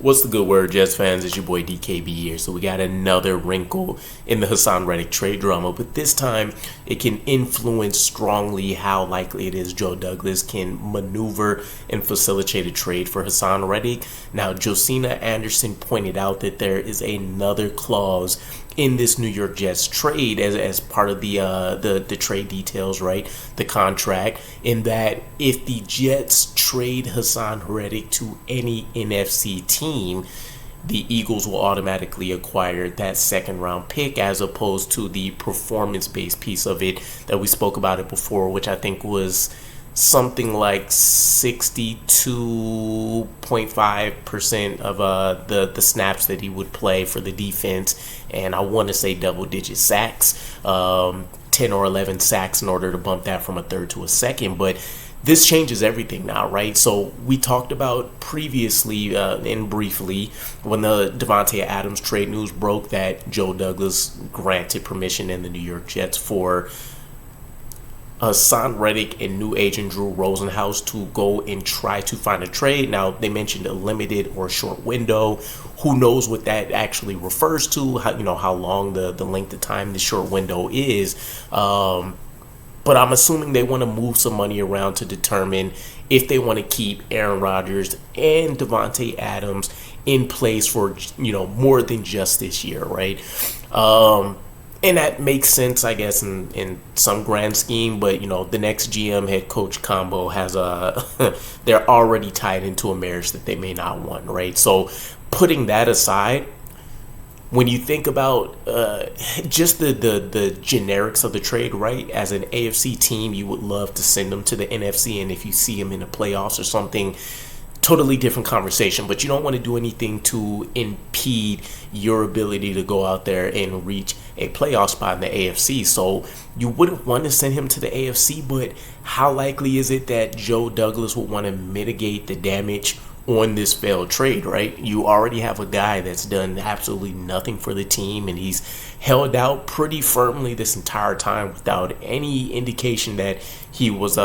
What's the good word, Jets fans? It's your boy DKB here. So we got another wrinkle in the Haason Reddick trade drama, but this time it can influence strongly how likely it is Joe Doouglas can maneuver and facilitate a trade for Haason Reddick. Now, Josina Anderson pointed out that there is another clause in this New York Jets trade as part of the trade details, right? The contract, in that if the Jets trade Haason Reddick to any NFC team, the Eagles will automatically acquire that second round pick, as opposed to the performance based piece of it that we spoke about it before, which I think was something like 62.5% of the snaps that he would play for the defense, and I want to say double-digit sacks, 10 or 11 sacks in order to bump that from a third to a second. But this changes everything now, right? So we talked about previously and briefly when the Davante Adams trade news broke that Joe Doouglas granted permission in the New York Jets for Haason Reddick and new agent Drew Rosenhaus to go and try to find a trade. Now, they mentioned a limited or short window. Who knows what that actually refers to, how long the length of time the short window is. But I'm assuming they want to move some money around to determine if they want to keep Aaron Rodgers and Davante Adams in place for, more than just this year, right? And that makes sense, I guess, in some grand scheme. But, the next GM head coach combo has they're already tied into a marriage that they may not want, right? So putting that aside, when you think about just the generics of the trade, right? As an AFC team, you would love to send them to the NFC. And if you see them in the playoffs or something, totally different conversation, but you don't want to do anything to impede your ability to go out there and reach a playoff spot in the AFC. So you wouldn't want to send him to the AFC, but how likely is it that Joe Doouglas would want to mitigate the damage on this failed trade, right? You already have a guy that's done absolutely nothing for the team, and he's held out pretty firmly this entire time without any indication that he was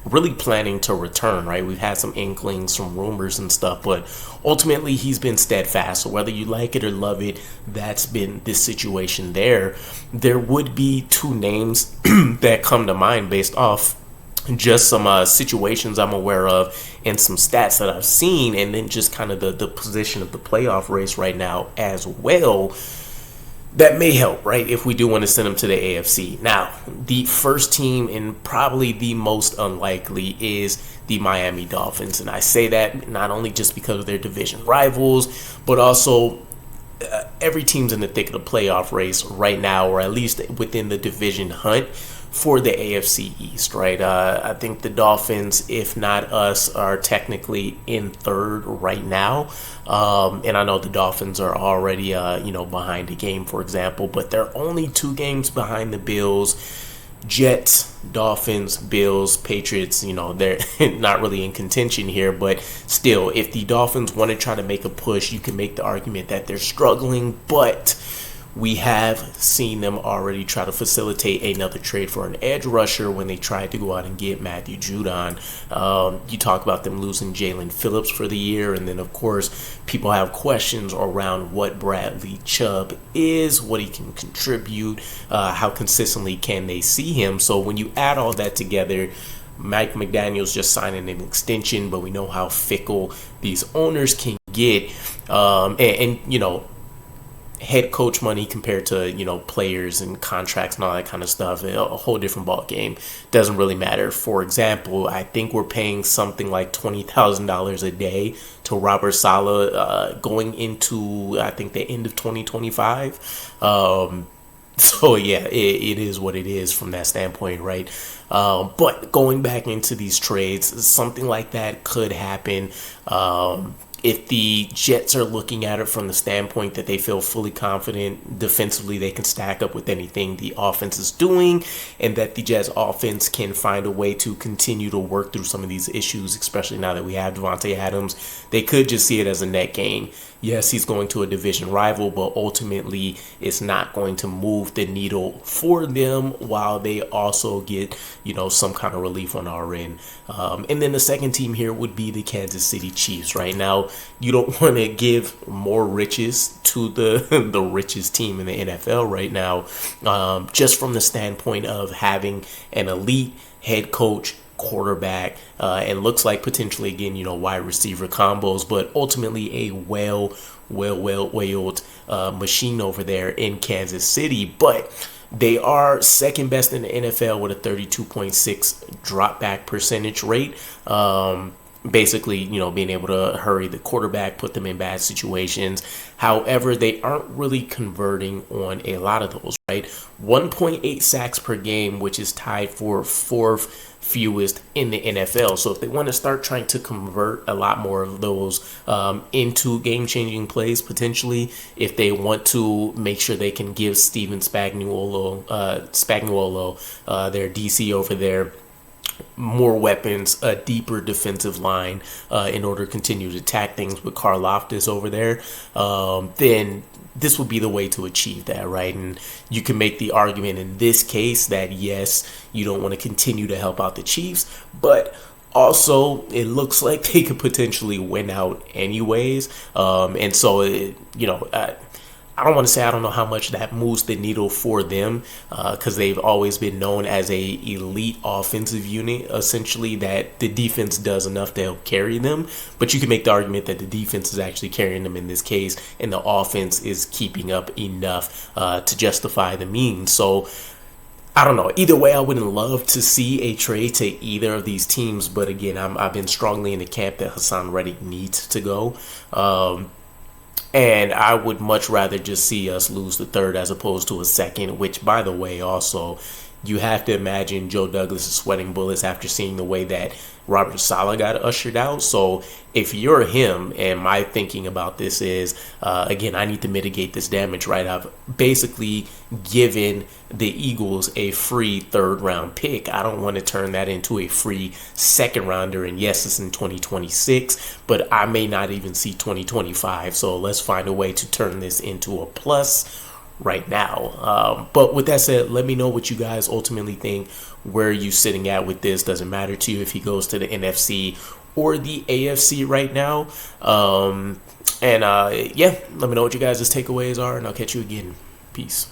really planning to return, right? We've had some inklings, some rumors and stuff, but ultimately he's been steadfast. So whether you like it or love it, that's been this situation there. There would be two names that come to mind based off just some situations I'm aware of and some stats that I've seen, and then just kind of the position of the playoff race right now as well. That may help, right, if we do want to send them to the AFC. Now, the first team, and probably the most unlikely, is the Miami Dolphins. And I say that not only just because of their division rivals, but also every team's in the thick of the playoff race right now, or at least within the division hunt for the AFC East, right? I think the Dolphins, if not us, are technically in third right now. And I know the Dolphins are already, behind the game, for example, but they're only 2 games behind the Bills. Jets, Dolphins, Bills, Patriots, they're not really in contention here, but still, if the Dolphins want to try to make a push, you can make the argument that they're struggling, but we have seen them already try to facilitate another trade for an edge rusher when they tried to go out and get Matthew Judon. You talk about them losing Jalen Phillips for the year, and then, of course, people have questions around what Bradley Chubb is, what he can contribute, how consistently can they see him. So when you add all that together, Mike McDaniel's just signing an extension, but we know how fickle these owners can get. Head coach money compared to, players and contracts and all that kind of stuff, a whole different ball game. Doesn't really matter. For example, I think we're paying something like $20,000 a day to Robert Saleh going into, I think, the end of 2025. So yeah, it is what it is from that standpoint, right? But going back into these trades, something like that could happen. If the Jets are looking at it from the standpoint that they feel fully confident defensively they can stack up with anything the offense is doing, and that the Jets offense can find a way to continue to work through some of these issues, especially now that we have Davante Adams, they could just see it as a net gain. Yes, he's going to a division rival, but ultimately it's not going to move the needle for them while they also get, some kind of relief on our end. And then the second team here would be the Kansas City Chiefs. Right now, you don't want to give more riches to the the richest team in the NFL right now, just from the standpoint of having an elite head coach, quarterback, and looks like potentially again, wide receiver combos, but ultimately a well-oiled machine over there in Kansas City. But they are second best in the NFL with a 32.6 drop back percentage rate. Basically, being able to hurry the quarterback, put them in bad situations. However, they aren't really converting on a lot of those, right? 1.8 sacks per game, which is tied for fourth fewest in the NFL. So if they want to start trying to convert a lot more of those into game-changing plays, potentially, if they want to make sure they can give Steven Spagnuolo, their DC over there, more weapons, a deeper defensive line in order to continue to attack things with Karlaftis over there, then this would be the way to achieve that, right? And you can make the argument in this case that, yes, you don't want to continue to help out the Chiefs, but also it looks like they could potentially win out anyways. And so, I don't want to say I don't know how much that moves the needle for them, because they've always been known as a elite offensive unit, essentially, that the defense does enough to help carry them. But you can make the argument that the defense is actually carrying them in this case, and the offense is keeping up enough to justify the means. So I don't know. Either way, I wouldn't love to see a trade to either of these teams. But again, I've been strongly in the camp that Haason Reddick needs to go. And I would much rather just see us lose the third as opposed to a second, which, by the way, also, you have to imagine Joe Doouglas is sweating bullets after seeing the way that Robert Saleh got ushered out. So if you're him, and my thinking about this is, again, I need to mitigate this damage, right? I've basically given the Eagles a free third round pick. I don't want to turn that into a free second rounder. And yes, it's in 2026, but I may not even see 2025. So let's find a way to turn this into a plus right now. But with that said, let me know what you guys ultimately think. Where are you sitting at with this? Doesn't matter to you if he goes to the NFC or the AFC right now. Yeah, let me know what you guys' takeaways are, and I'll catch you again. Peace.